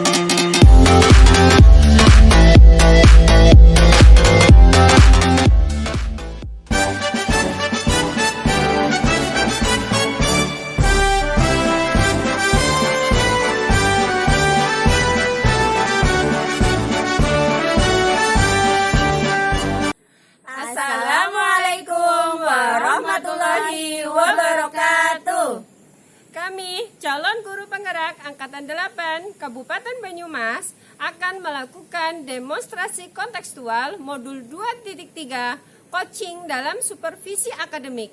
Assalamualaikum warahmatullahi wabarakatuh. Kami, calon guru penggerak Angkatan 8 Kabupaten Banyumas, akan melakukan demonstrasi kontekstual modul 2.3 coaching dalam supervisi akademik.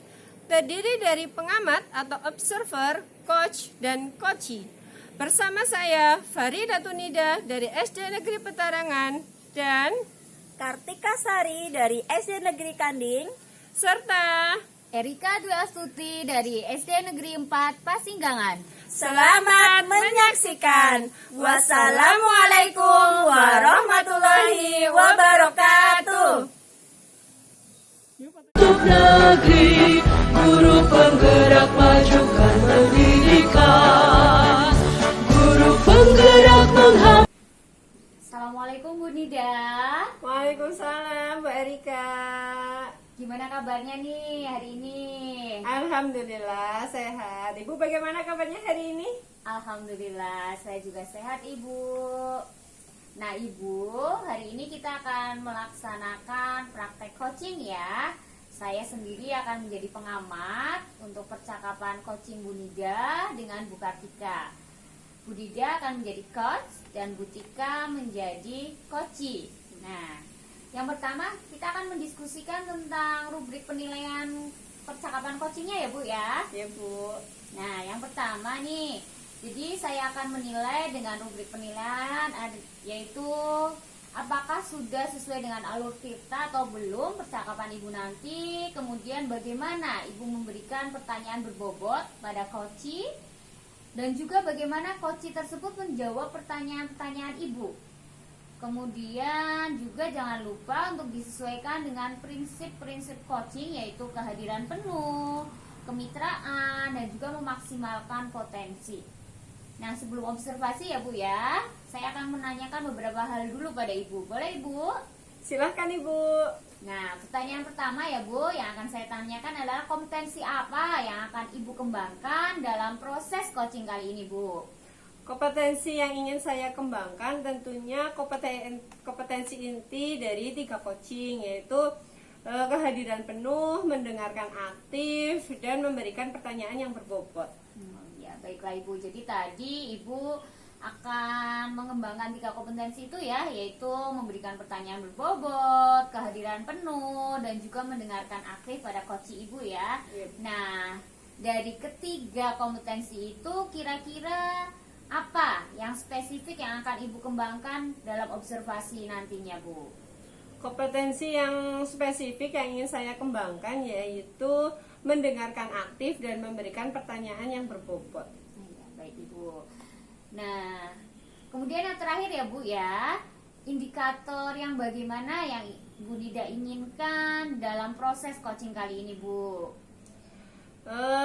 Terdiri dari pengamat atau observer, coach, dan coachee. Bersama saya, Faridatunida dari SD Negeri Petarangan dan Kartika Sari dari SD Negeri Kanding, serta Erika Dwi Astuti dari SD Negeri 4 Pasinggangan. selamat menyaksikan. Wassalamualaikum warahmatullahi wabarakatuh. Untuk negeri, guru penggerak majukan pendidikan, guru penggerak Assalamualaikum Bu Nida. Waalaikumsalam Bu Erika. Gimana kabarnya nih hari ini? Alhamdulillah sehat. Ibu bagaimana kabarnya hari ini? Alhamdulillah saya juga sehat Ibu. Nah Ibu, hari ini kita akan melaksanakan praktek coaching ya. Saya sendiri akan menjadi pengamat untuk percakapan coaching Bu Nida dengan Bu Kartika. Bu Nida akan menjadi coach dan Bu Tika menjadi coachee. Nah, yang pertama kita akan mendiskusikan tentang rubrik penilaian percakapan coachingnya ya Bu ya. Ya Bu. Nah, yang pertama nih, jadi saya akan menilai dengan rubrik penilaian yaitu apakah sudah sesuai dengan alur kita atau belum percakapan Ibu nanti. Kemudian bagaimana Ibu memberikan pertanyaan berbobot pada coachee, dan juga bagaimana coachee tersebut menjawab pertanyaan-pertanyaan Ibu. Kemudian juga jangan lupa untuk disesuaikan dengan prinsip-prinsip coaching, yaitu kehadiran penuh, kemitraan, dan juga memaksimalkan potensi. Nah, sebelum observasi ya Bu ya, saya akan menanyakan beberapa hal dulu pada Ibu. Boleh Ibu? Silahkan Ibu. Nah, pertanyaan pertama ya Bu, yang akan saya tanyakan adalah kompetensi apa yang akan Ibu kembangkan dalam proses coaching kali ini Bu? Kompetensi yang ingin saya kembangkan tentunya kompetensi inti dari 3 coaching, yaitu kehadiran penuh, mendengarkan aktif, dan memberikan pertanyaan yang berbobot. Ya, baiklah Ibu. Jadi tadi Ibu akan mengembangkan 3 kompetensi itu ya, yaitu memberikan pertanyaan berbobot, kehadiran penuh, dan juga mendengarkan aktif pada coachee Ibu ya. Nah, dari ketiga kompetensi itu kira-kira apa yang spesifik yang akan Ibu kembangkan dalam observasi nantinya Bu? Kompetensi yang spesifik yang ingin saya kembangkan yaitu mendengarkan aktif dan memberikan pertanyaan yang berbobot. Ya, baik Ibu. Nah, kemudian yang terakhir ya Bu ya, indikator yang bagaimana yang Bu Nida inginkan dalam proses coaching kali ini Bu?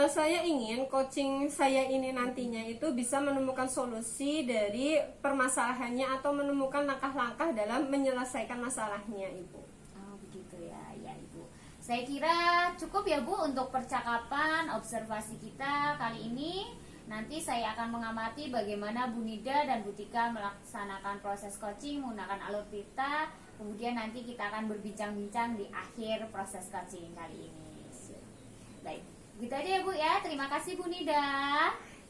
Saya ingin coaching saya ini nantinya itu bisa menemukan solusi dari permasalahannya atau menemukan langkah-langkah dalam menyelesaikan masalahnya Ibu. Oh begitu ya, ya Ibu. Saya kira cukup ya Bu untuk percakapan observasi kita kali ini. Nanti saya akan mengamati bagaimana Bu Nida dan Bu Tika melaksanakan proses coaching menggunakan alur pita. Kemudian nanti kita akan berbincang-bincang di akhir proses coaching kali ini. Baik, gitu aja ya Bu ya. Terima kasih Bu Nida.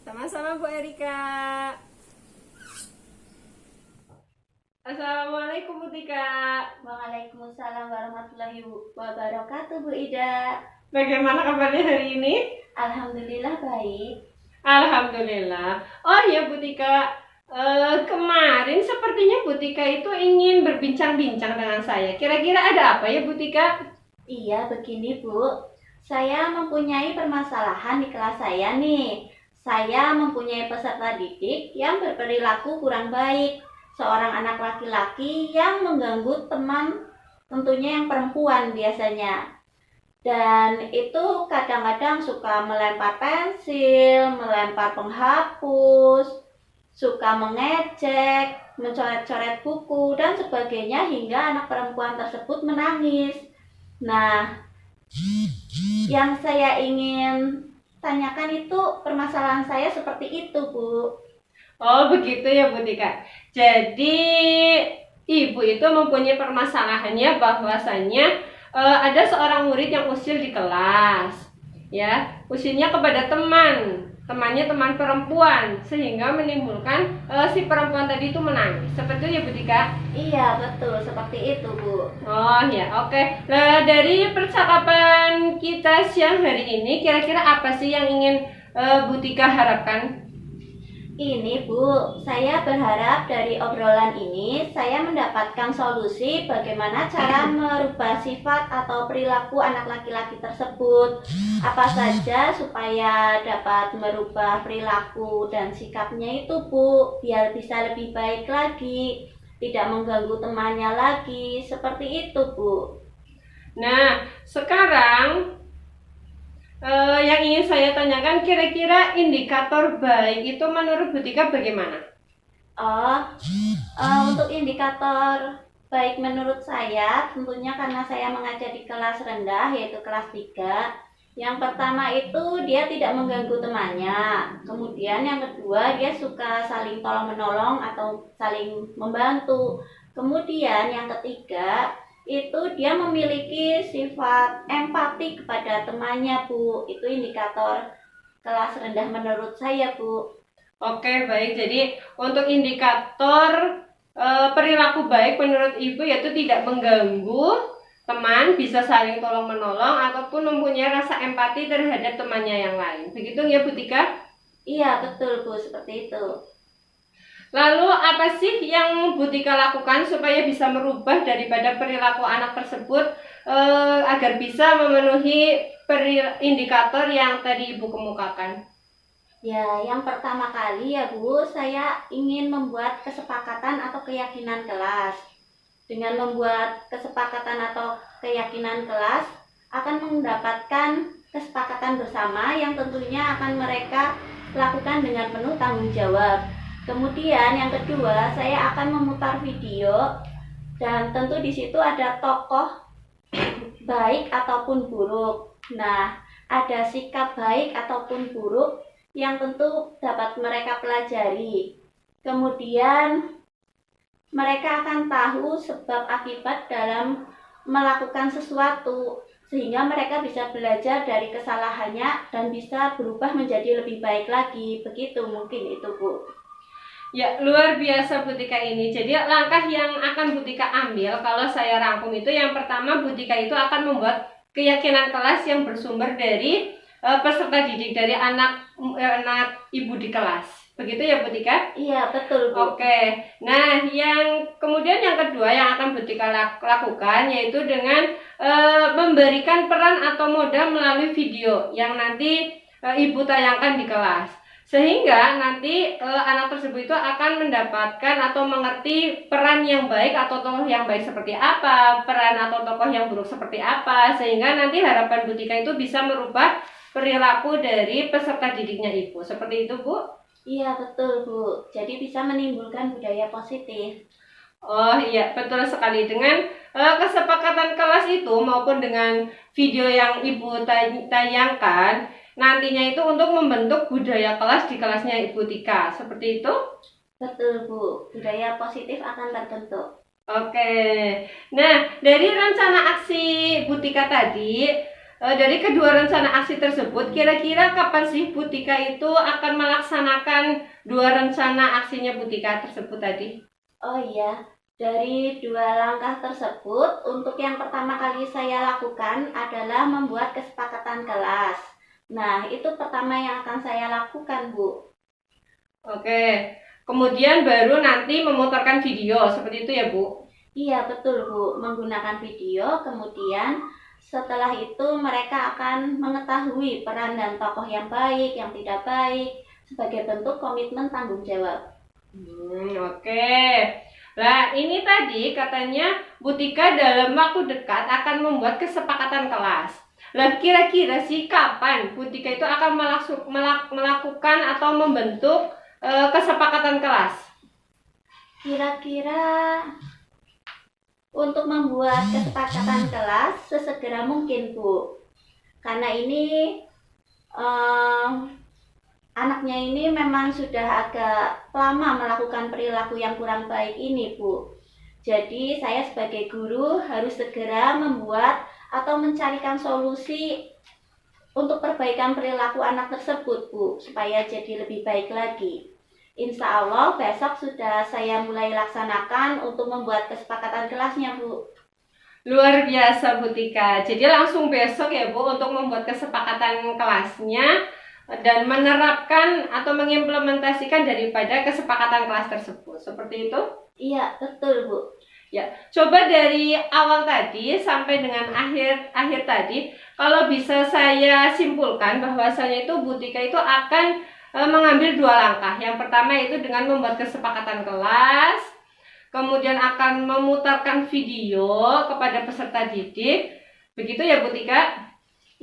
Sama-sama Bu Erika. Assalamualaikum Bu Tika. Waalaikumsalam warahmatullahi wabarakatuh Bu Ida. Bagaimana kabarnya hari ini? Alhamdulillah baik. Alhamdulillah. Oh ya Bu Tika, kemarin sepertinya Bu Tika itu ingin berbincang-bincang dengan saya. Kira-kira ada apa ya Bu Tika? Iya begini Bu, saya mempunyai permasalahan di kelas saya nih. Saya mempunyai peserta didik yang berperilaku kurang baik. Seorang anak laki-laki yang mengganggu teman, tentunya yang perempuan biasanya. Dan itu kadang-kadang suka melempar pensil, melempar penghapus, suka mengejek, mencoret-coret buku, dan sebagainya hingga anak perempuan tersebut menangis. Nah, yang saya ingin tanyakan itu permasalahan saya seperti itu, Bu. Oh begitu ya Bu Tika. Jadi ibu itu mempunyai permasalahannya bahwasannya ada seorang murid yang usil di kelas, ya usilnya kepada temannya teman perempuan, sehingga menimbulkan si perempuan tadi itu menangis. Seperti itu ya Bu Tika? Iya, betul, seperti itu, Bu. Oh ya, oke. Nah, dari percakapan kita siang hari ini, kira-kira apa sih yang ingin Bu Tika harapkan? Ini, Bu, saya berharap dari obrolan ini saya mendapatkan solusi bagaimana cara merubah sifat atau perilaku anak laki-laki tersebut. Apa saja supaya dapat merubah perilaku dan sikapnya itu, Bu, biar bisa lebih baik lagi, tidak mengganggu temannya lagi, seperti itu, Bu. Nah, sekarang yang ingin saya tanyakan, kira-kira indikator baik itu menurut Bu Tika bagaimana? Untuk indikator baik menurut saya, tentunya karena saya mengajar di kelas rendah, yaitu kelas 3. Yang pertama itu dia tidak mengganggu temannya. Kemudian yang kedua, dia suka saling tolong-menolong atau saling membantu. Kemudian yang ketiga, itu dia memiliki sifat empati kepada temannya, Bu. Itu indikator kelas rendah menurut saya, Bu. Oke, baik. Jadi untuk indikator perilaku baik menurut Ibu yaitu tidak mengganggu teman, bisa saling tolong-menolong, ataupun mempunyai rasa empati terhadap temannya yang lain. Begitu ya Bu Tika? Iya, betul, Bu, seperti itu. Lalu apa sih yang Bu Tika lakukan supaya bisa merubah daripada perilaku anak tersebut agar bisa memenuhi indikator yang tadi Ibu kemukakan? Ya, yang pertama kali ya, Bu, saya ingin membuat kesepakatan atau keyakinan kelas. Dengan membuat kesepakatan atau keyakinan kelas akan mendapatkan kesepakatan bersama yang tentunya akan mereka lakukan dengan penuh tanggung jawab. Kemudian yang kedua, saya akan memutar video dan tentu di situ ada tokoh baik ataupun buruk. Nah, ada sikap baik ataupun buruk yang tentu dapat mereka pelajari. Kemudian mereka akan tahu sebab akibat dalam melakukan sesuatu, sehingga mereka bisa belajar dari kesalahannya dan bisa berubah menjadi lebih baik lagi. Begitu mungkin itu, Bu. Ya, luar biasa Bu Tika ini. Jadi langkah yang akan Bu Tika ambil kalau saya rangkum itu, yang pertama Bu Tika itu akan membuat keyakinan kelas yang bersumber dari peserta didik, dari anak ibu di kelas. Begitu ya Bu Tika? Iya, betul, Bu. Oke. Nah, kemudian yang kedua yang akan Bu Tika lakukan yaitu dengan memberikan peran atau modal melalui video yang nanti Ibu tayangkan di kelas. Sehingga nanti anak tersebut itu akan mendapatkan atau mengerti peran yang baik atau tokoh yang baik seperti apa, peran atau tokoh yang buruk seperti apa, sehingga nanti harapan Bu Tika itu bisa merubah perilaku dari peserta didiknya Ibu. Seperti itu, Bu? Iya, betul, Bu. Jadi bisa menimbulkan budaya positif. Oh iya, betul sekali. Dengan kesepakatan kelas itu maupun dengan video yang Ibu tayangkan, nantinya itu untuk membentuk budaya kelas di kelasnya Ibu Tika. Seperti itu? Betul, Bu. Budaya positif akan terbentuk. Oke. Nah, dari rencana aksi Bu Tika tadi, dari kedua rencana aksi tersebut, kira-kira kapan sih Bu Tika itu akan melaksanakan dua rencana aksinya Bu Tika tersebut tadi? Oh iya, dari dua langkah tersebut, untuk yang pertama kali saya lakukan adalah membuat kesepakatan kelas. Nah, itu pertama yang akan saya lakukan, Bu. Oke. Kemudian baru nanti memutarkan video, seperti itu ya, Bu? Iya, betul, Bu. Menggunakan video, kemudian setelah itu mereka akan mengetahui peran dan tokoh yang baik, yang tidak baik, sebagai bentuk komitmen tanggung jawab. Oke. Nah, ini tadi katanya Bu Tika dalam waktu dekat akan membuat kesepakatan kelas. Lah, kira-kira sih kapan Bu Tika itu akan melakukan atau membentuk kesepakatan kesepakatan kelas? Kira-kira untuk membuat kesepakatan kelas sesegera mungkin, Bu. Karena ini anaknya ini memang sudah agak lama melakukan perilaku yang kurang baik ini, Bu. Jadi saya sebagai guru harus segera membuat atau mencarikan solusi untuk perbaikan perilaku anak tersebut, Bu, supaya jadi lebih baik lagi. Insya Allah besok sudah saya mulai laksanakan untuk membuat kesepakatan kelasnya, Bu. Luar biasa Bu Tika. Jadi langsung besok ya Bu untuk membuat kesepakatan kelasnya dan menerapkan atau mengimplementasikan daripada kesepakatan kelas tersebut. Seperti itu? Iya, betul, Bu. Ya, coba dari awal tadi sampai dengan akhir tadi, kalau bisa saya simpulkan bahwasanya itu Bu Tika itu akan mengambil 2 langkah. Yang pertama itu dengan membuat kesepakatan kelas, kemudian akan memutarkan video kepada peserta didik. Begitu ya Bu Tika?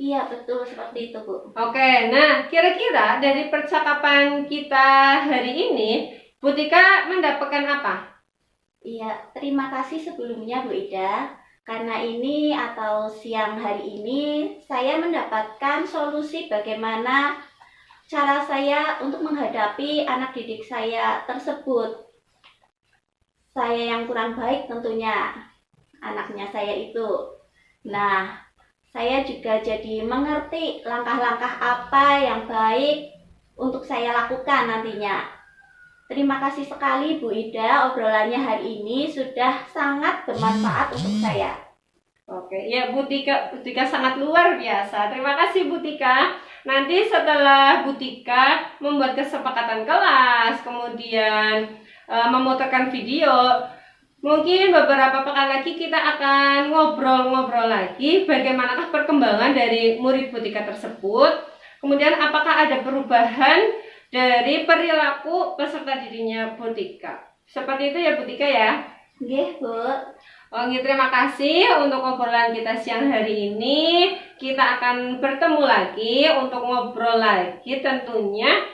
Iya, betul seperti itu, Bu. Oke, nah kira-kira dari percakapan kita hari ini, Bu Tika mendapatkan apa? Iya, terima kasih sebelumnya Bu Ida. Karena ini atau siang hari ini saya mendapatkan solusi bagaimana cara saya untuk menghadapi anak didik saya tersebut. Saya yang kurang baik tentunya, anaknya saya itu. Nah, saya juga jadi mengerti langkah-langkah apa yang baik untuk saya lakukan nantinya. Terima kasih sekali Bu Ida, obrolannya hari ini sudah sangat bermanfaat untuk saya. Oke, ya Bu Tika sangat luar biasa. Terima kasih Bu Tika. Nanti setelah Bu Tika membuat kesepakatan kelas, kemudian memutarkan video, mungkin beberapa pekan lagi kita akan ngobrol-ngobrol lagi bagaimanakah perkembangan dari murid Bu Tika tersebut. Kemudian apakah ada perubahan dari perilaku peserta didiknya Bu Tika. Seperti itu ya Bu Tika ya. Nggih, Bu. Oke, terima kasih untuk obrolan kita siang hari ini. Kita akan bertemu lagi untuk ngobrol lagi tentunya.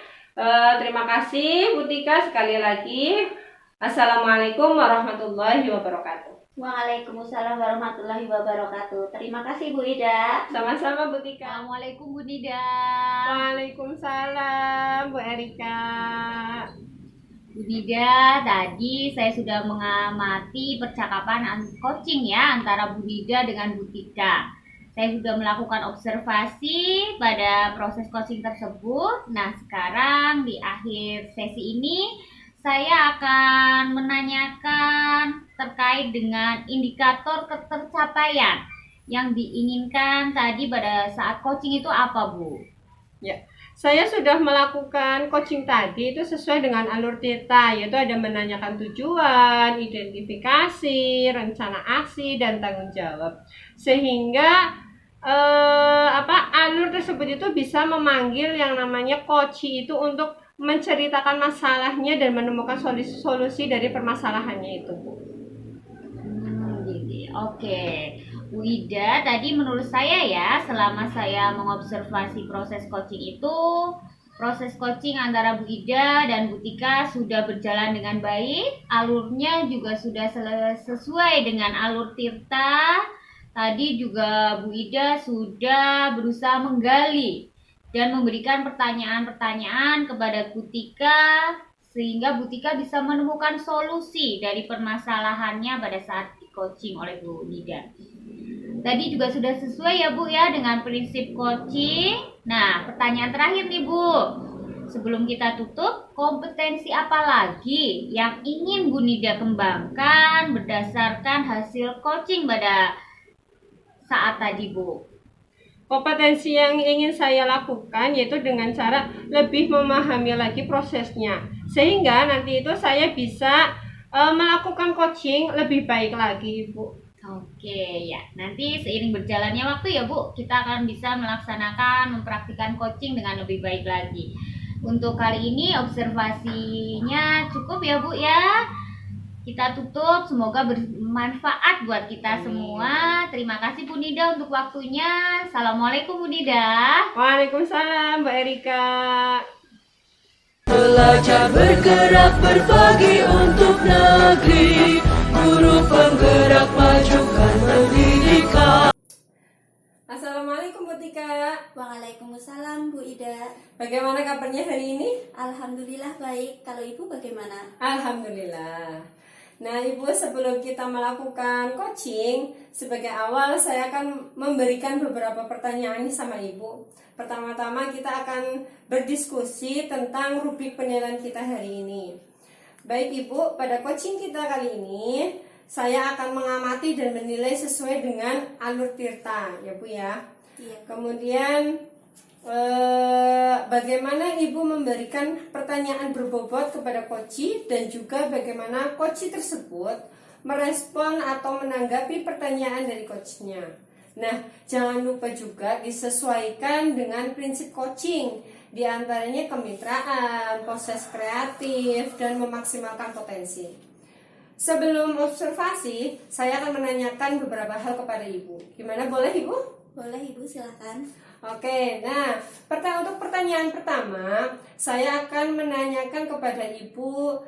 Terima kasih Bu Tika sekali lagi. Assalamualaikum warahmatullahi wabarakatuh. Waalaikumsalam warahmatullahi wabarakatuh. Terima kasih Bu Ida. Sama-sama Bu Tika. Assalamualaikum Bu Nida. Waalaikumsalam Bu Erika. Bu Nida, tadi saya sudah mengamati percakapan coaching ya antara Bu Nida dengan Bu Tika. Saya sudah melakukan observasi pada proses coaching tersebut. Nah, sekarang di akhir sesi ini saya akan menanyakan terkait dengan indikator ketercapaian yang diinginkan tadi pada saat coaching itu apa, Bu? Ya, saya sudah melakukan coaching tadi itu sesuai dengan alur TETA, yaitu ada menanyakan tujuan, identifikasi, rencana aksi, dan tanggung jawab. Sehingga alur tersebut itu bisa memanggil yang namanya coach itu untuk menceritakan masalahnya dan menemukan solusi dari permasalahannya itu, Bu. Oke, Bu Ida, tadi menurut saya ya, selama saya mengobservasi proses coaching itu, proses coaching antara Bu Ida dan Bu Tika sudah berjalan dengan baik, alurnya juga sudah sesuai dengan alur TIRTA. Tadi juga Bu Ida sudah berusaha menggali dan memberikan pertanyaan-pertanyaan kepada Bu Tika sehingga Bu Tika bisa menemukan solusi dari permasalahannya pada saat di coaching oleh Bu Nida. Tadi juga sudah sesuai ya Bu ya dengan prinsip coaching. Nah, pertanyaan terakhir nih Bu. Sebelum kita tutup, kompetensi apa lagi yang ingin Bu Nida kembangkan berdasarkan hasil coaching pada saat tadi, Bu? Kompetensi yang ingin saya lakukan yaitu dengan cara lebih memahami lagi prosesnya, sehingga nanti itu saya bisa melakukan coaching lebih baik lagi, Bu. Oke ya, nanti seiring berjalannya waktu ya Bu, kita akan bisa melaksanakan, mempraktikkan coaching dengan lebih baik lagi. Untuk kali ini observasinya cukup ya Bu ya. Kita tutup, semoga bermanfaat buat kita semua. Terima kasih Bu Nida untuk waktunya. Assalamualaikum Bu Nida. Waalaikumsalam, Mbak Erika. Pelajar bergerak berbagi untuk negeri, guru penggerak majukan pendidikan. Assalamualaikum Bu Tika. Waalaikumsalam Bu Ida. Bagaimana kabarnya hari ini? Alhamdulillah baik. Kalau Ibu bagaimana? Alhamdulillah. Nah Ibu, sebelum kita melakukan coaching, sebagai awal saya akan memberikan beberapa pertanyaan sama Ibu. Pertama-tama kita akan berdiskusi tentang rubrik penilaian kita hari ini. Baik Ibu, pada coaching kita kali ini saya akan mengamati dan menilai sesuai dengan alur Tirta, ya Bu ya. Iya. Kemudian bagaimana Ibu memberikan pertanyaan berbobot kepada koci dan juga bagaimana koci tersebut merespon atau menanggapi pertanyaan dari coachnya. Nah, jangan lupa juga disesuaikan dengan prinsip coaching, diantaranya kemitraan, proses kreatif, dan memaksimalkan potensi. Sebelum observasi, saya akan menanyakan beberapa hal kepada Ibu. Gimana, boleh Ibu? Boleh Ibu, silakan. Oke, nah untuk pertanyaan pertama, saya akan menanyakan kepada Ibu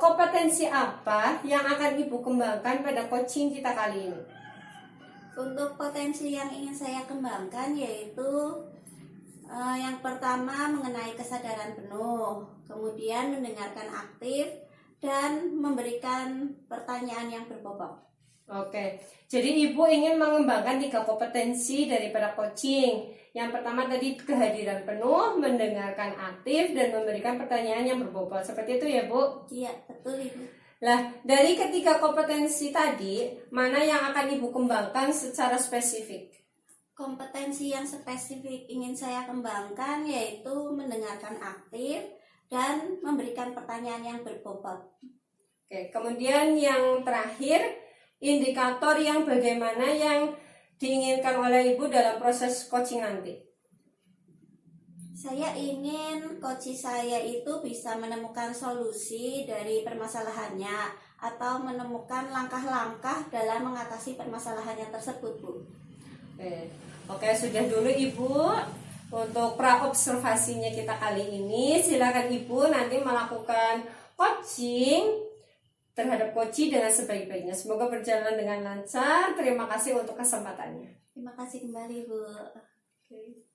kompetensi apa yang akan Ibu kembangkan pada coaching kita kali ini. Untuk potensi yang ingin saya kembangkan yaitu yang pertama mengenai kesadaran penuh, kemudian mendengarkan aktif, dan memberikan pertanyaan yang berbobot. Oke, jadi Ibu ingin mengembangkan 3 kompetensi daripada coaching. Yang pertama tadi kehadiran penuh, mendengarkan aktif, dan memberikan pertanyaan yang berbobot. Seperti itu ya Bu? Iya, betul Ibu. Nah, dari ketiga kompetensi tadi, mana yang akan Ibu kembangkan secara spesifik? Kompetensi yang spesifik ingin saya kembangkan yaitu mendengarkan aktif dan memberikan pertanyaan yang berbobot. Oke, kemudian yang terakhir, indikator yang bagaimana yang diinginkan oleh Ibu dalam proses coaching nanti. Saya ingin coach saya itu bisa menemukan solusi dari permasalahannya atau menemukan langkah-langkah dalam mengatasi permasalahannya tersebut, Bu. Oke, sudah dulu Ibu untuk pra-observasinya kita kali ini. Silakan Ibu nanti melakukan coaching terhadap coaching dengan sebaik-baiknya. Semoga berjalan dengan lancar. Terima kasih untuk kesempatannya. Terima kasih kembali, Bu. Oke.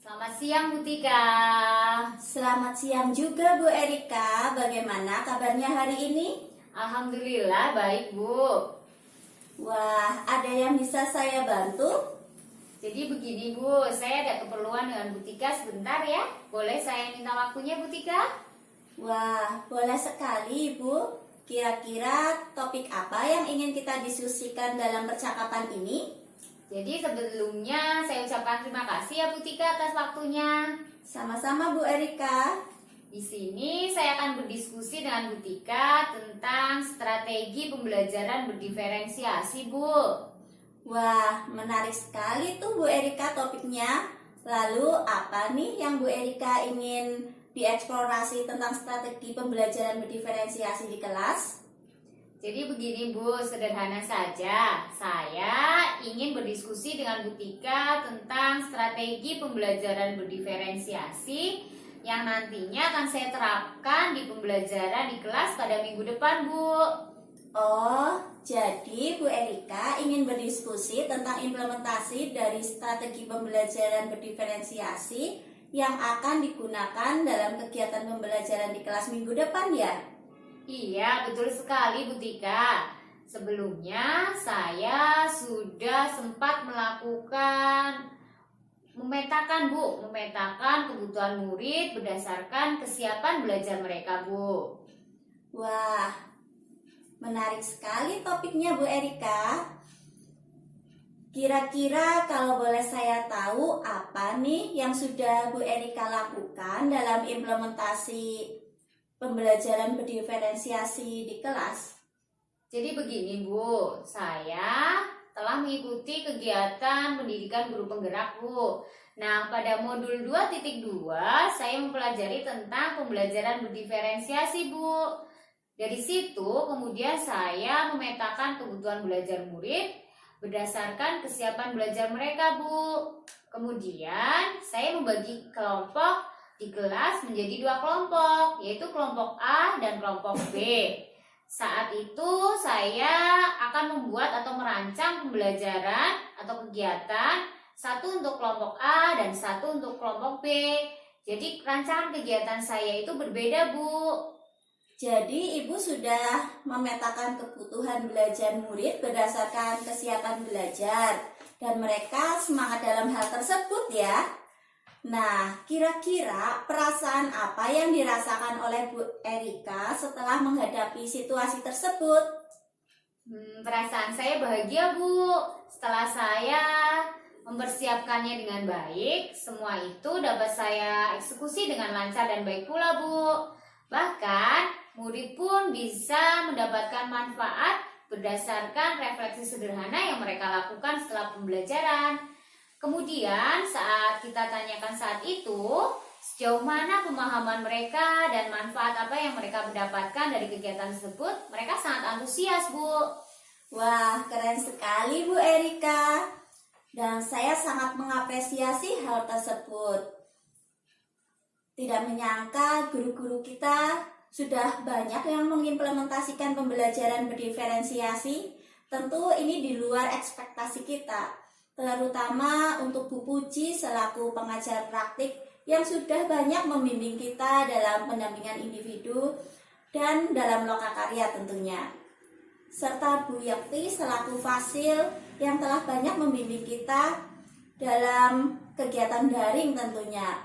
Selamat siang Bu Tika. Selamat siang juga Bu Erika. Bagaimana kabarnya hari ini? Alhamdulillah baik Bu. Wah, ada yang bisa saya bantu? Jadi begini Bu, saya ada keperluan dengan Bu Tika sebentar ya. Boleh saya minta waktunya Bu Tika? Wah, boleh sekali Bu. Kira-kira topik apa yang ingin kita diskusikan dalam percakapan ini? Jadi sebelumnya saya ucapkan terima kasih ya Bu Tika atas waktunya. Sama-sama Bu Erika. Di sini saya akan berdiskusi dengan Bu Tika tentang strategi pembelajaran berdiferensiasi Bu. Wah, menarik sekali tuh Bu Erika topiknya. Lalu apa nih yang Bu Erika ingin dieksplorasi tentang strategi pembelajaran berdiferensiasi di kelas? Jadi begini Bu, sederhana saja. Saya ingin berdiskusi dengan Bu Tika tentang strategi pembelajaran berdiferensiasi yang nantinya akan saya terapkan di pembelajaran di kelas pada minggu depan Bu. Oh, jadi Bu Erika ingin berdiskusi tentang implementasi dari strategi pembelajaran berdiferensiasi yang akan digunakan dalam kegiatan pembelajaran di kelas minggu depan ya? Iya, betul sekali Bu Tika. Sebelumnya saya sudah sempat memetakan kebutuhan murid berdasarkan kesiapan belajar mereka Bu. Wah, menarik sekali topiknya Bu Erika. Kira-kira kalau boleh saya tahu apa nih yang sudah Bu Erika lakukan dalam implementasi pembelajaran berdiferensiasi di kelas? Jadi begini Bu, saya telah mengikuti kegiatan pendidikan guru penggerak Bu. Nah, pada modul 2.2 saya mempelajari tentang pembelajaran berdiferensiasi Bu. Dari situ kemudian saya memetakan kebutuhan belajar murid berdasarkan kesiapan belajar mereka, Bu. Kemudian saya membagi kelompok di kelas menjadi 2 kelompok, yaitu kelompok A dan kelompok B. Saat itu saya akan membuat atau merancang pembelajaran atau kegiatan, satu untuk kelompok A dan satu untuk kelompok B. Jadi rancangan kegiatan saya itu berbeda, Bu. Jadi Ibu sudah memetakan kebutuhan belajar murid berdasarkan kesiapan belajar dan mereka semangat dalam hal tersebut ya. Nah, kira-kira perasaan apa yang dirasakan oleh Bu Erika setelah menghadapi situasi tersebut? Perasaan saya bahagia, Bu. Setelah saya mempersiapkannya dengan baik, semua itu dapat saya eksekusi dengan lancar dan baik pula, Bu. Bahkan murid pun bisa mendapatkan manfaat berdasarkan refleksi sederhana yang mereka lakukan setelah pembelajaran. Kemudian saat kita tanyakan saat itu, sejauh mana pemahaman mereka dan manfaat apa yang mereka mendapatkan dari kegiatan tersebut, mereka sangat antusias, Bu. Wah, keren sekali Bu Erika. Dan saya sangat mengapresiasi hal tersebut. Tidak menyangka guru-guru kita sudah banyak yang mengimplementasikan pembelajaran berdiferensiasi. Tentu ini di luar ekspektasi kita, terutama untuk Bu Puji selaku pengajar praktik yang sudah banyak membimbing kita dalam pendampingan individu dan dalam lokakarya tentunya. Serta Bu Yakti selaku fasil yang telah banyak membimbing kita dalam kegiatan daring tentunya.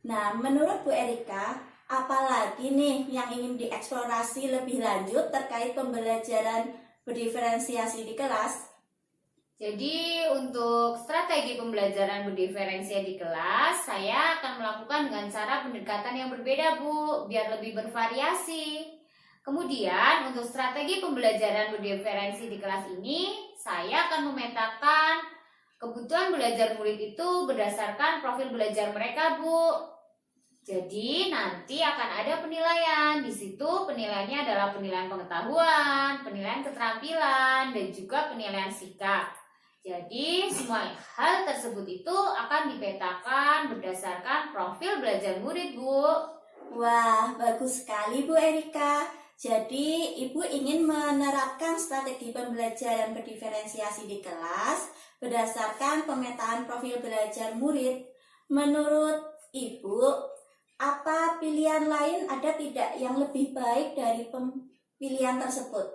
Nah, menurut Bu Erika, apalagi nih yang ingin dieksplorasi lebih lanjut terkait pembelajaran berdiferensiasi di kelas? Jadi untuk strategi pembelajaran berdiferensiasi di kelas, saya akan melakukan dengan cara pendekatan yang berbeda, Bu, biar lebih bervariasi. Kemudian untuk strategi pembelajaran berdiferensiasi di kelas ini, saya akan memetakan kebutuhan belajar murid itu berdasarkan profil belajar mereka, Bu. Jadi nanti akan ada penilaian. Di situ penilaiannya adalah penilaian pengetahuan, penilaian keterampilan, dan juga penilaian sikap. Jadi semua hal tersebut itu akan dipetakan berdasarkan profil belajar murid, Bu. Wah, bagus sekali Bu Erika. Jadi Ibu ingin menerapkan strategi pembelajaran berdiferensiasi di kelas berdasarkan pemetaan profil belajar murid. Menurut Ibu, apa pilihan lain ada tidak yang lebih baik dari pilihan tersebut?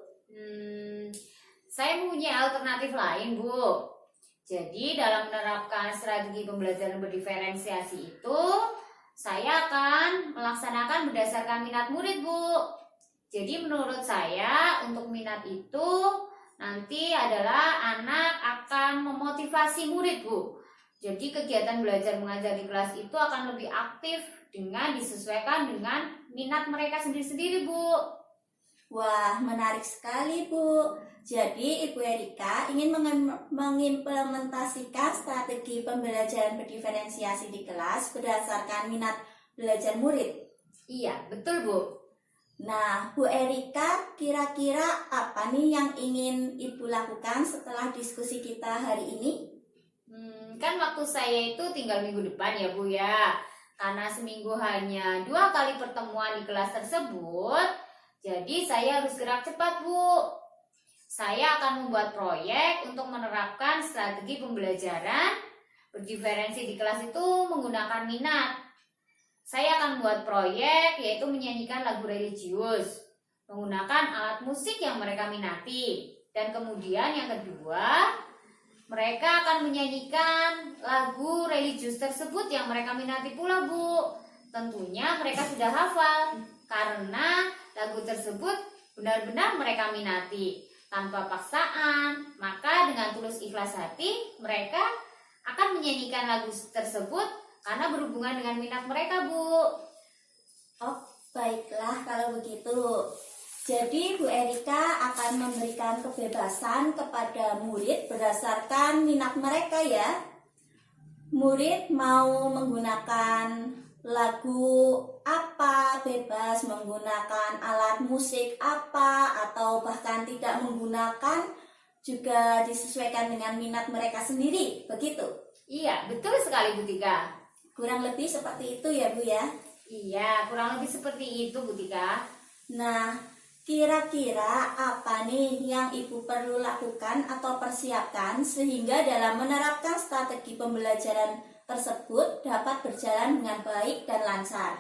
Saya mempunyai alternatif lain, Bu. Jadi dalam menerapkan strategi pembelajaran berdiferensiasi itu, saya akan melaksanakan berdasarkan minat murid, Bu. Jadi menurut saya untuk minat itu nanti adalah anak akan memotivasi murid, Bu. Jadi kegiatan belajar mengajar di kelas itu akan lebih aktif dengan disesuaikan dengan minat mereka sendiri-sendiri, Bu. Wah, menarik sekali Bu. Jadi Ibu Erika ingin mengimplementasikan strategi pembelajaran berdiferensiasi di kelas berdasarkan minat belajar murid. Iya, betul, Bu. Nah, Bu Erika, kira-kira apa nih yang ingin Ibu lakukan setelah diskusi kita hari ini? Kan waktu saya itu tinggal minggu depan ya, Bu ya. Karena seminggu hanya 2 kali pertemuan di kelas tersebut, jadi saya harus gerak cepat, Bu. Saya akan membuat proyek untuk menerapkan strategi pembelajaran berdiferensi di kelas itu menggunakan minat. Saya akan membuat proyek yaitu menyanyikan lagu religius menggunakan alat musik yang mereka minati. Dan kemudian yang kedua, mereka akan menyanyikan lagu religius tersebut yang mereka minati pula, Bu. Tentunya mereka sudah hafal karena lagu tersebut benar-benar mereka minati tanpa paksaan. Maka dengan tulus ikhlas hati mereka akan menyanyikan lagu tersebut karena berhubungan dengan minat mereka, Bu. Oh, baiklah kalau begitu. Jadi Bu Erika akan memberikan kebebasan kepada murid berdasarkan minat mereka ya. Murid mau menggunakan lagu apa, bebas menggunakan alat musik apa, atau bahkan tidak menggunakan, juga disesuaikan dengan minat mereka sendiri, begitu? Iya, betul sekali Bu Tika. Kurang lebih seperti itu ya Bu ya. Iya, kurang lebih seperti itu Bu Tika. Nah, kira-kira apa nih yang Ibu perlu lakukan atau persiapkan sehingga dalam menerapkan strategi pembelajaran tersebut dapat berjalan dengan baik dan lancar?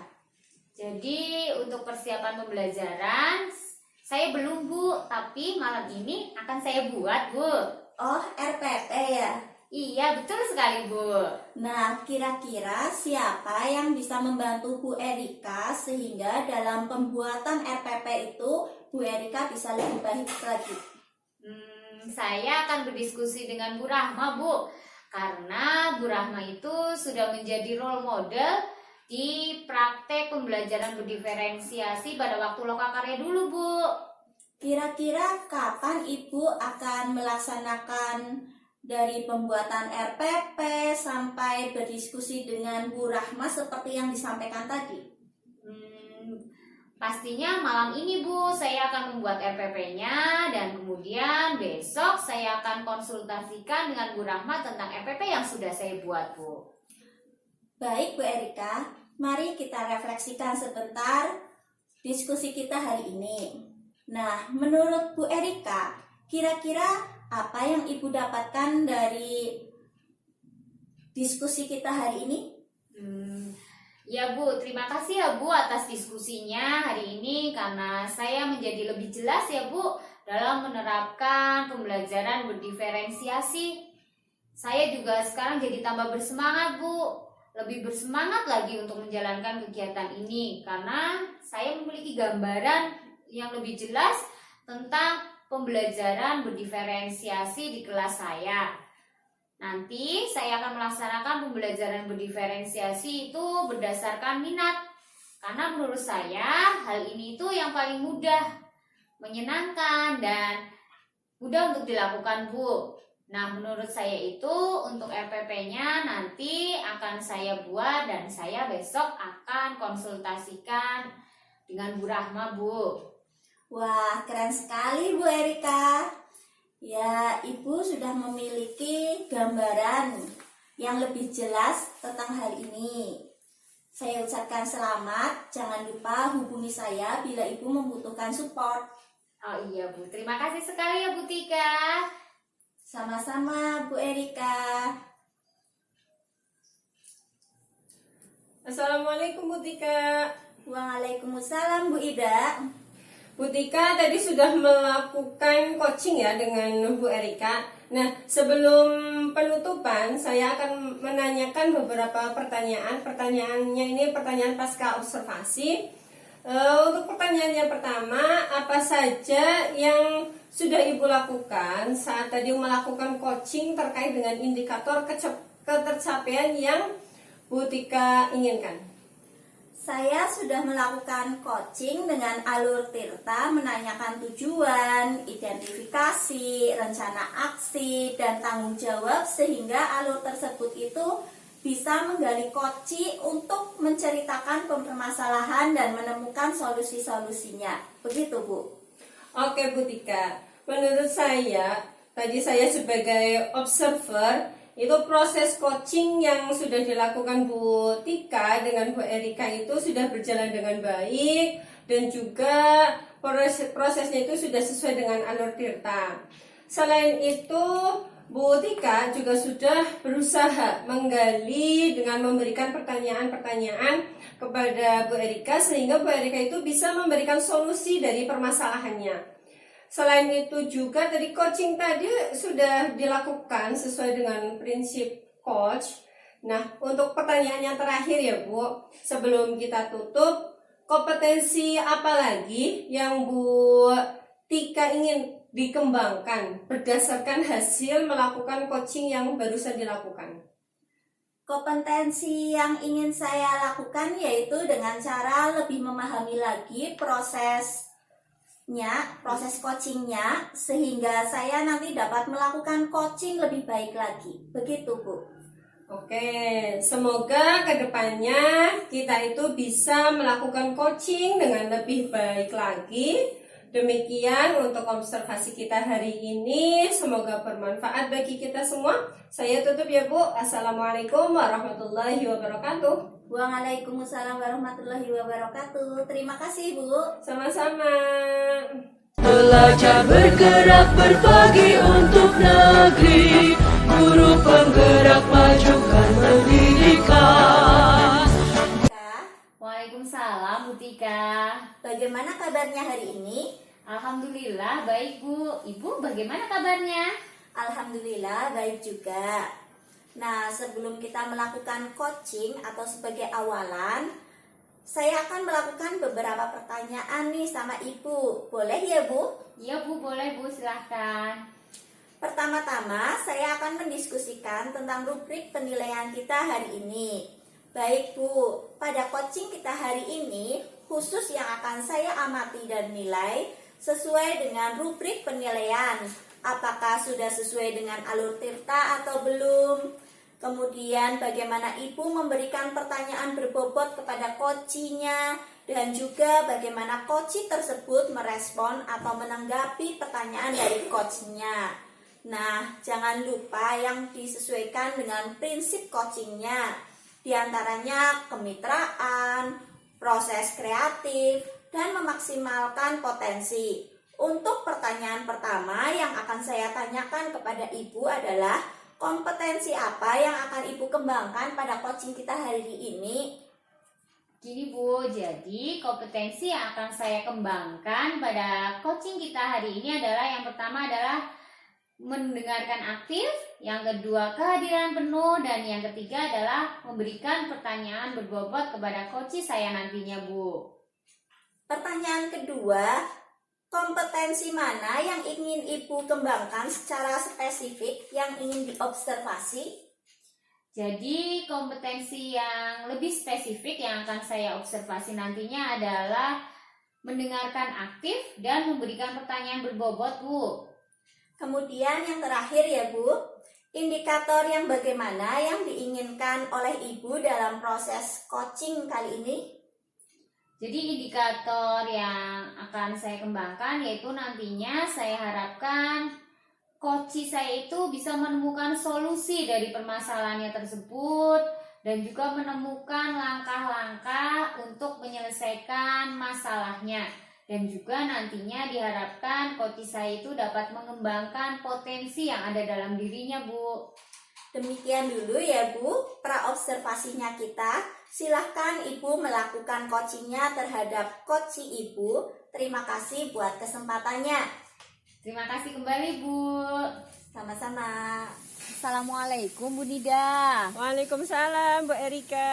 Jadi untuk persiapan pembelajaran saya belum Bu, tapi malam ini akan saya buat Bu. Oh, RPP ya? Iya, betul sekali Bu. Nah, kira-kira siapa yang bisa membantu Bu Erika sehingga dalam pembuatan RPP itu Bu Erika bisa lebih baik lagi? Saya akan berdiskusi dengan Bu Rahma Bu, karena Bu Rahma itu sudah menjadi role model di praktek pembelajaran berdiferensiasi pada waktu lokakarya dulu Bu. Kira-kira kapan Ibu akan melaksanakan dari pembuatan RPP sampai berdiskusi dengan Bu Rahma seperti yang disampaikan tadi? Pastinya malam ini Bu, saya akan membuat RPP-nya dan kemudian besok saya akan konsultasikan dengan Bu Rahma tentang RPP yang sudah saya buat Bu. Baik Bu Erika, mari kita refleksikan sebentar diskusi kita hari ini. Nah, menurut Bu Erika, kira-kira apa yang Ibu dapatkan dari diskusi kita hari ini? Ya Bu, terima kasih ya Bu atas diskusinya hari ini karena saya menjadi lebih jelas ya Bu dalam menerapkan pembelajaran berdiferensiasi. Saya juga sekarang jadi tambah bersemangat Bu, lebih bersemangat lagi untuk menjalankan kegiatan ini karena saya memiliki gambaran yang lebih jelas tentang pembelajaran berdiferensiasi di kelas saya. Nanti saya akan melaksanakan pembelajaran berdiferensiasi itu berdasarkan minat. Karena menurut saya hal ini itu yang paling mudah, menyenangkan dan mudah untuk dilakukan Bu. Nah, menurut saya itu untuk RPP-nya nanti akan saya buat dan saya besok akan konsultasikan dengan Bu Rahma Bu. Wah, keren sekali Bu Erika. Ya, Ibu sudah memiliki gambaran yang lebih jelas tentang hal ini. Saya ucapkan selamat, jangan lupa hubungi saya bila Ibu membutuhkan support. Oh iya Bu, terima kasih sekali ya Bu Tika. Sama-sama Bu Erika. Assalamualaikum Bu Tika. Waalaikumsalam Bu Ida. Bu Tika tadi sudah melakukan coaching ya dengan Bu Erika. Nah, sebelum penutupan saya akan menanyakan beberapa pertanyaan. Pertanyaannya ini pertanyaan pasca observasi. Untuk pertanyaan yang pertama, apa saja yang sudah Ibu lakukan saat tadi melakukan coaching terkait dengan indikator ketercapaian yang Bu Tika inginkan? Saya sudah melakukan coaching dengan alur Tirta, menanyakan tujuan, identifikasi, rencana aksi, dan tanggung jawab sehingga alur tersebut itu bisa menggali koci untuk menceritakan permasalahan dan menemukan solusi-solusinya. Begitu Bu. Oke Bu Tika, menurut saya, tadi saya sebagai observer, itu proses coaching yang sudah dilakukan Bu Tika dengan Bu Erika itu sudah berjalan dengan baik dan juga prosesnya itu sudah sesuai dengan alur Tirta. Selain itu, Bu Tika juga sudah berusaha menggali dengan memberikan pertanyaan-pertanyaan kepada Bu Erika sehingga Bu Erika itu bisa memberikan solusi dari permasalahannya. Selain itu juga tadi coaching tadi sudah dilakukan sesuai dengan prinsip coach. Nah, untuk pertanyaan yang terakhir ya Bu, sebelum kita tutup, kompetensi apa lagi yang Bu Tika ingin dikembangkan berdasarkan hasil melakukan coaching yang barusan dilakukan? Kompetensi yang ingin saya lakukan yaitu dengan cara lebih memahami lagi proses coachingnya sehingga saya nanti dapat melakukan coaching lebih baik lagi. Begitu Bu. Oke, semoga kedepannya kita itu bisa melakukan coaching dengan lebih baik lagi Demikian untuk observasi kita hari ini. Semoga bermanfaat bagi kita semua. Saya tutup ya Bu. Assalamualaikum warahmatullahi wabarakatuh. Waalaikumsalam warahmatullahi wabarakatuh. Terima kasih Bu. Sama-sama. Belajar bergerak berbagi untuk negeri, guru penggerak majukan pendidikan. Waalaikumsalam Bu Tika. Bagaimana kabarnya hari ini? Alhamdulillah baik Bu. Ibu bagaimana kabarnya? Alhamdulillah baik juga. Nah, sebelum kita melakukan coaching atau sebagai awalan, saya akan melakukan beberapa pertanyaan nih sama Ibu. Boleh ya Bu? Iya Bu, boleh Bu, silahkan. Pertama-tama, saya akan mendiskusikan tentang rubrik penilaian kita hari ini. Baik Bu, pada coaching kita hari ini, khusus yang akan saya amati dan nilai sesuai dengan rubrik penilaian. Apakah sudah sesuai dengan alur tirta atau belum? Kemudian bagaimana Ibu memberikan pertanyaan berbobot kepada coachnya, dan juga bagaimana coach tersebut merespon atau menanggapi pertanyaan dari coachnya. Nah, jangan lupa yang disesuaikan dengan prinsip coachingnya. Di antaranya kemitraan, proses kreatif, dan memaksimalkan potensi. Untuk pertanyaan pertama yang akan saya tanyakan kepada Ibu adalah kompetensi apa yang akan Ibu kembangkan pada coaching kita hari ini? Gini Bu, jadi kompetensi yang akan saya kembangkan pada coaching kita hari ini adalah yang pertama adalah mendengarkan aktif, yang kedua kehadiran penuh, dan yang ketiga adalah memberikan pertanyaan berbobot kepada coach saya nantinya Bu. Pertanyaan kedua, kompetensi mana yang ingin Ibu kembangkan secara spesifik yang ingin diobservasi? Jadi kompetensi yang lebih spesifik yang akan saya observasi nantinya adalah mendengarkan aktif dan memberikan pertanyaan berbobot Bu. Kemudian yang terakhir ya Bu, indikator yang bagaimana yang diinginkan oleh Ibu dalam proses coaching kali ini? Jadi indikator yang akan saya kembangkan yaitu nantinya saya harapkan coach saya itu bisa menemukan solusi dari permasalahannya tersebut dan juga menemukan langkah-langkah untuk menyelesaikan masalahnya. Dan juga nantinya diharapkan coach saya itu dapat mengembangkan potensi yang ada dalam dirinya Bu. Demikian dulu ya Bu, praobservasinya kita. Silahkan Ibu melakukan coachingnya terhadap coach Ibu. Terima kasih buat kesempatannya. Terima kasih kembali Bu. Sama-sama. Assalamualaikum Bu Nida. Waalaikumsalam Bu Erika.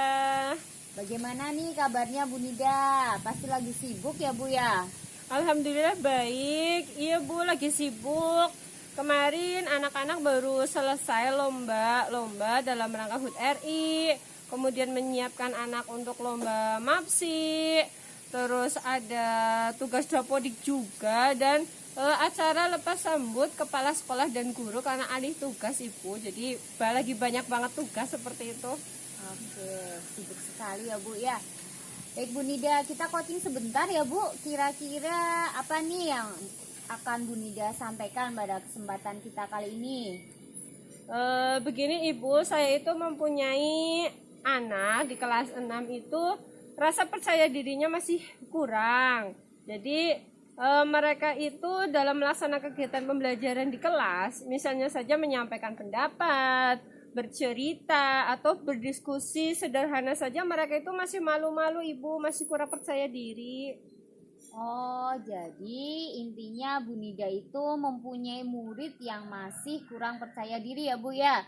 Bagaimana nih kabarnya Bu Nida? Pasti lagi sibuk ya Bu ya? Alhamdulillah baik. Iya Bu, lagi sibuk. Kemarin anak-anak baru selesai lomba dalam rangka HUT RI. Kemudian menyiapkan anak untuk lomba MAPSI. Terus ada tugas dapodik juga dan acara lepas sambut kepala sekolah dan guru karena alih tugas Ibu. Jadi lagi banyak banget tugas seperti itu. Oke, sibuk sekali ya Bu ya. Baik Bu Nida, kita coaching sebentar ya Bu. Kira-kira apa nih yang akan Bu Nida sampaikan pada kesempatan kita kali ini? Begini Ibu, saya itu mempunyai anak di kelas 6 itu rasa percaya dirinya masih kurang. Jadi mereka itu dalam melaksanakan kegiatan pembelajaran di kelas, misalnya saja menyampaikan pendapat, bercerita atau berdiskusi sederhana saja, mereka itu masih malu-malu Ibu, masih kurang percaya diri. Oh, jadi intinya Bu Nida itu mempunyai murid yang masih kurang percaya diri ya Bu ya.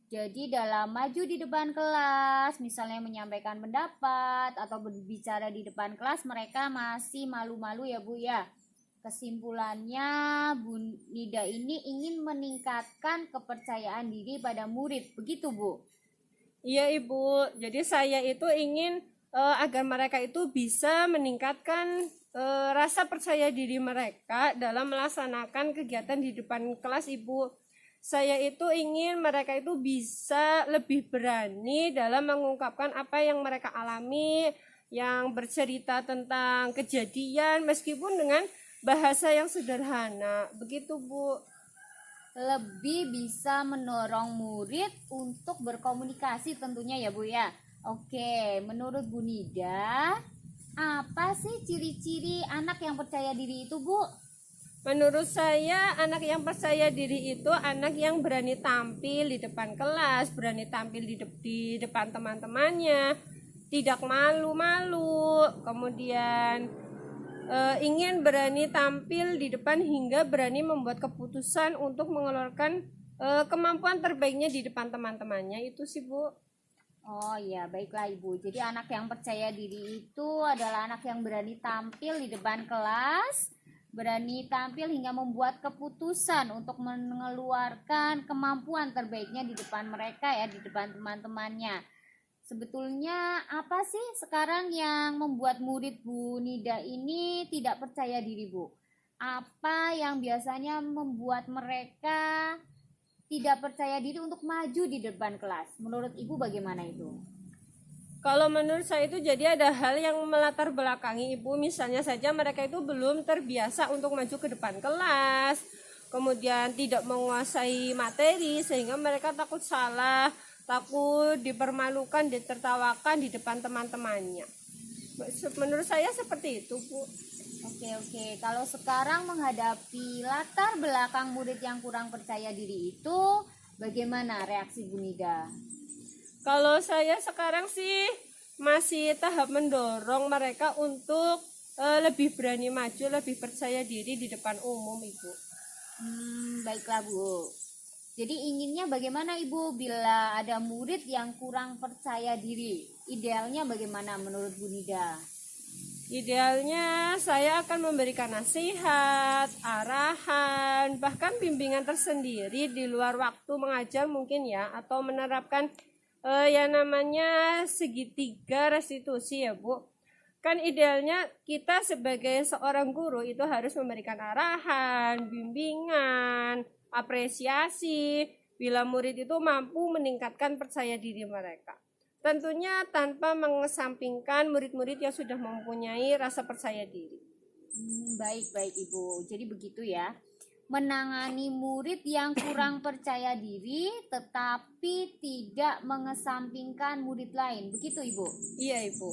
Jadi dalam maju di depan kelas, misalnya menyampaikan pendapat atau berbicara di depan kelas, mereka masih malu-malu ya Bu ya. Kesimpulannya, Bu Nida ini ingin meningkatkan kepercayaan diri pada murid, begitu Bu? Iya Ibu, jadi saya itu ingin agar mereka itu bisa meningkatkan rasa percaya diri mereka dalam melaksanakan kegiatan di depan kelas Ibu. Saya itu ingin mereka itu bisa lebih berani dalam mengungkapkan apa yang mereka alami, yang bercerita tentang kejadian meskipun dengan bahasa yang sederhana. Begitu, Bu. Lebih bisa mendorong murid untuk berkomunikasi tentunya ya Bu ya. Oke, menurut Bu Nida, apa sih ciri-ciri anak yang percaya diri itu Bu? Menurut saya, anak yang percaya diri itu anak yang berani tampil di depan kelas, berani tampil di depan teman-temannya, tidak malu-malu, kemudian ingin berani tampil di depan hingga berani membuat keputusan untuk mengeluarkan kemampuan terbaiknya di depan teman-temannya. Itu sih, Bu. Oh iya, baiklah Ibu. Jadi anak yang percaya diri itu adalah anak yang berani tampil di depan kelas, berani tampil hingga membuat keputusan untuk mengeluarkan kemampuan terbaiknya di depan mereka ya, di depan teman-temannya. Sebetulnya apa sih sekarang yang membuat murid Bu Nida ini tidak percaya diri Bu? Apa yang biasanya membuat mereka tidak percaya diri untuk maju di depan kelas? Menurut Ibu bagaimana itu? Kalau menurut saya itu jadi ada hal yang melatar belakangi Ibu. Misalnya saja mereka itu belum terbiasa untuk maju ke depan kelas, kemudian tidak menguasai materi sehingga mereka takut salah, takut dipermalukan, ditertawakan di depan teman-temannya. Menurut saya seperti itu, Bu. Oke. Kalau sekarang menghadapi latar belakang murid yang kurang percaya diri itu, bagaimana reaksi Bu Nida? Kalau saya sekarang sih masih tahap mendorong mereka untuk lebih berani maju, lebih percaya diri di depan umum, Ibu. Baiklah Bu. Jadi inginnya bagaimana Ibu bila ada murid yang kurang percaya diri? Idealnya bagaimana menurut Bu Nida? Idealnya saya akan memberikan nasihat, arahan, bahkan bimbingan tersendiri di luar waktu mengajar mungkin ya, atau menerapkan yang namanya segitiga restitusi ya Bu. Kan idealnya kita sebagai seorang guru itu harus memberikan arahan, bimbingan, apresiasi bila murid itu mampu meningkatkan percaya diri mereka. Tentunya tanpa mengesampingkan murid-murid yang sudah mempunyai rasa percaya diri. Baik Ibu. Jadi begitu ya. Menangani murid yang kurang percaya diri tetapi tidak mengesampingkan murid lain. Begitu Ibu? Iya Ibu.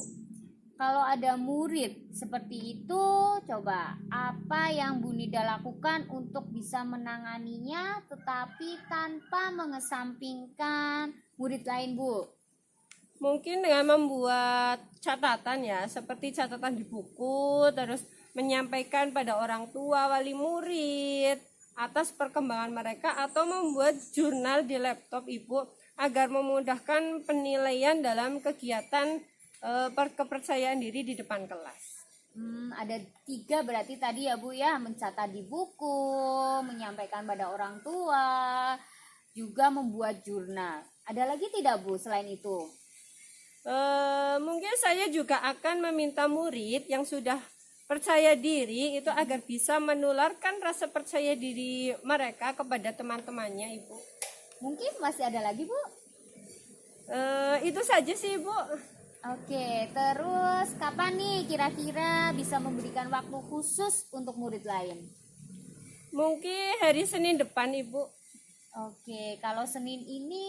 Kalau ada murid seperti itu, coba apa yang Bu Nida lakukan untuk bisa menanganinya tetapi tanpa mengesampingkan murid lain, Bu? Mungkin dengan membuat catatan ya, seperti catatan di buku, terus menyampaikan pada orang tua, wali murid atas perkembangan mereka, atau membuat jurnal di laptop Ibu agar memudahkan penilaian dalam kegiatan kepercayaan diri di depan kelas. Ada 3 berarti tadi ya Bu ya, mencatat di buku, menyampaikan pada orang tua, juga membuat jurnal. Ada lagi tidak Bu selain itu? Mungkin saya juga akan meminta murid yang sudah percaya diri itu agar bisa menularkan rasa percaya diri mereka kepada teman-temannya Ibu. Mungkin masih ada lagi Bu? Itu saja sih Ibu. Oke, terus kapan nih kira-kira bisa memberikan waktu khusus untuk murid lain? Mungkin hari Senin depan Ibu. Oke, kalau Senin ini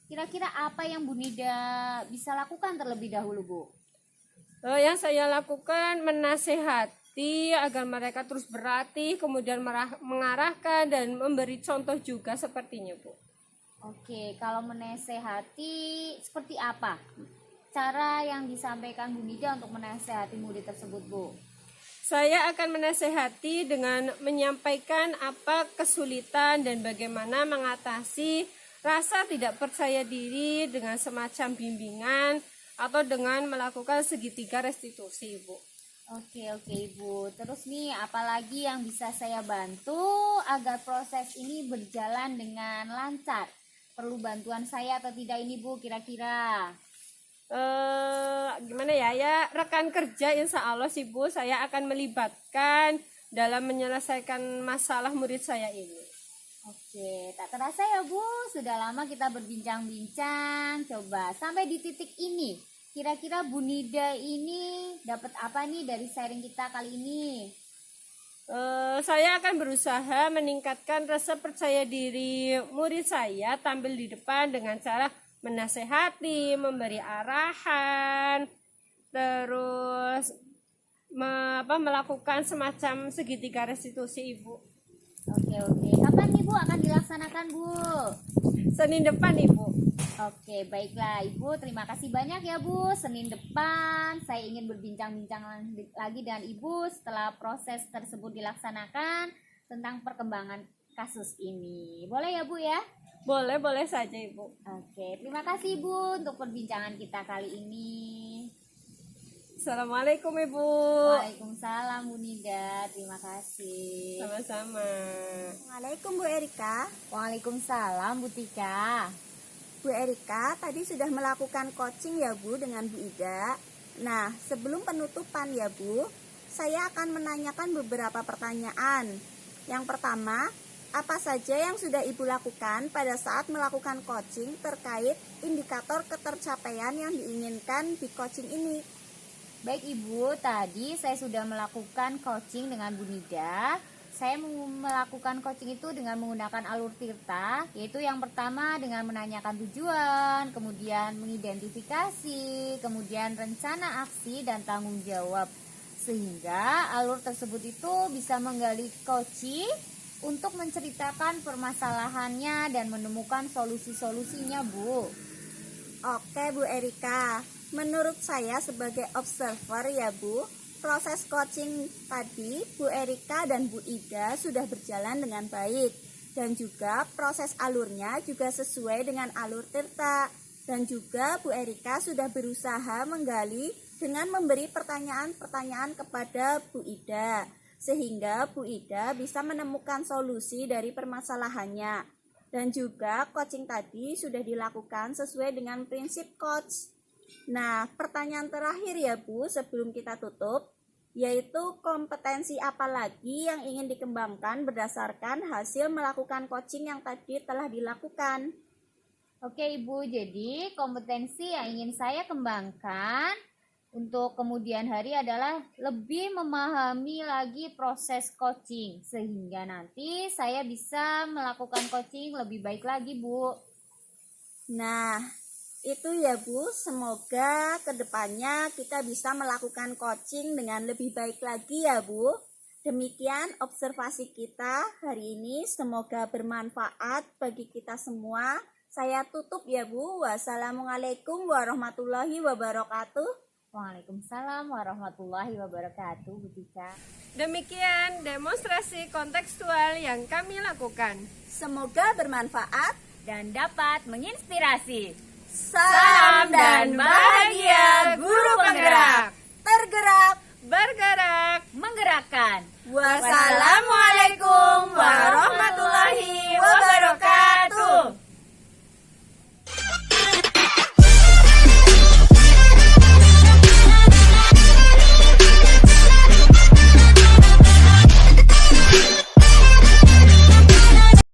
kira-kira apa yang Bu Nida bisa lakukan terlebih dahulu Bu? Yang saya lakukan menasehati agar mereka terus berlatih, kemudian mengarahkan dan memberi contoh juga sepertinya Bu. Oke, kalau menasehati seperti apa? Cara yang disampaikan Bu Nida untuk menasehati murid tersebut Bu? Saya akan menasehati dengan menyampaikan apa kesulitan dan bagaimana mengatasi rasa tidak percaya diri dengan semacam bimbingan atau dengan melakukan segitiga restitusi Ibu. Oke Ibu. Terus nih apalagi yang bisa saya bantu agar proses ini berjalan dengan lancar? Perlu bantuan saya atau tidak ini Bu kira-kira? Gimana ya rekan kerja insya Allah sih Bu, saya akan melibatkan dalam menyelesaikan masalah murid saya ini. Oke, tak terasa ya Bu, sudah lama kita berbincang-bincang. Coba sampai di titik ini, kira-kira Bu Nida ini dapat apa nih dari sharing kita kali ini? Saya akan berusaha meningkatkan rasa percaya diri murid saya tampil di depan dengan cara menasehati, memberi arahan, terus melakukan semacam segitiga restitusi, Ibu. Oke. Kapan Ibu akan dilaksanakan, Bu? Senin depan, Ibu. Oke, baiklah Ibu. Terima kasih banyak ya, Bu. Senin depan saya ingin berbincang-bincang lagi dengan Ibu setelah proses tersebut dilaksanakan tentang perkembangan kasus ini. Boleh ya, Bu ya? Boleh saja, Ibu. Oke, terima kasih Bu untuk perbincangan kita kali ini. Assalamualaikum, Ibu. Waalaikumsalam Bu Nida, terima kasih. Sama-sama. Assalamualaikum Bu Erika. Waalaikumsalam Bu Tika. Bu Erika tadi sudah melakukan coaching ya Bu dengan Bu Ida. Nah, sebelum penutupan ya Bu, saya akan menanyakan beberapa pertanyaan. Yang pertama, apa saja yang sudah Ibu lakukan pada saat melakukan coaching terkait indikator ketercapaian yang diinginkan di coaching ini? Baik Ibu, tadi saya sudah melakukan coaching dengan Bu Nida. Saya melakukan coaching itu dengan menggunakan alur Tirta, yaitu yang pertama dengan menanyakan tujuan, kemudian mengidentifikasi, kemudian rencana aksi dan tanggung jawab. Sehingga alur tersebut itu bisa menggali coaching untuk menceritakan permasalahannya dan menemukan solusi-solusinya, Bu. Oke Bu Erika, menurut saya sebagai observer ya Bu, proses coaching tadi Bu Erika dan Bu Ida sudah berjalan dengan baik. Dan juga proses alurnya juga sesuai dengan alur Tirta. Dan juga Bu Erika sudah berusaha menggali dengan memberi pertanyaan-pertanyaan kepada Bu Ida. Sehingga Bu Ida bisa menemukan solusi dari permasalahannya. Dan juga coaching tadi sudah dilakukan sesuai dengan prinsip coach. Nah, pertanyaan terakhir ya Bu sebelum kita tutup, yaitu kompetensi apa lagi yang ingin dikembangkan berdasarkan hasil melakukan coaching yang tadi telah dilakukan? Oke Ibu, jadi kompetensi yang ingin saya kembangkan untuk kemudian hari adalah lebih memahami lagi proses coaching sehingga nanti saya bisa melakukan coaching lebih baik lagi Bu. Nah, itu ya Bu, semoga kedepannya kita bisa melakukan coaching dengan lebih baik lagi ya Bu. Demikian observasi kita hari ini, semoga bermanfaat bagi kita semua. Saya tutup ya Bu. Wassalamualaikum warahmatullahi wabarakatuh. Waalaikumsalam warahmatullahi wabarakatuh Bu Tika. Demikian demonstrasi kontekstual yang kami lakukan. Semoga bermanfaat. Dan dapat menginspirasi. Salam dan bahagia guru penggerak. Tergerak. Bergerak. Menggerakkan. Wassalamualaikum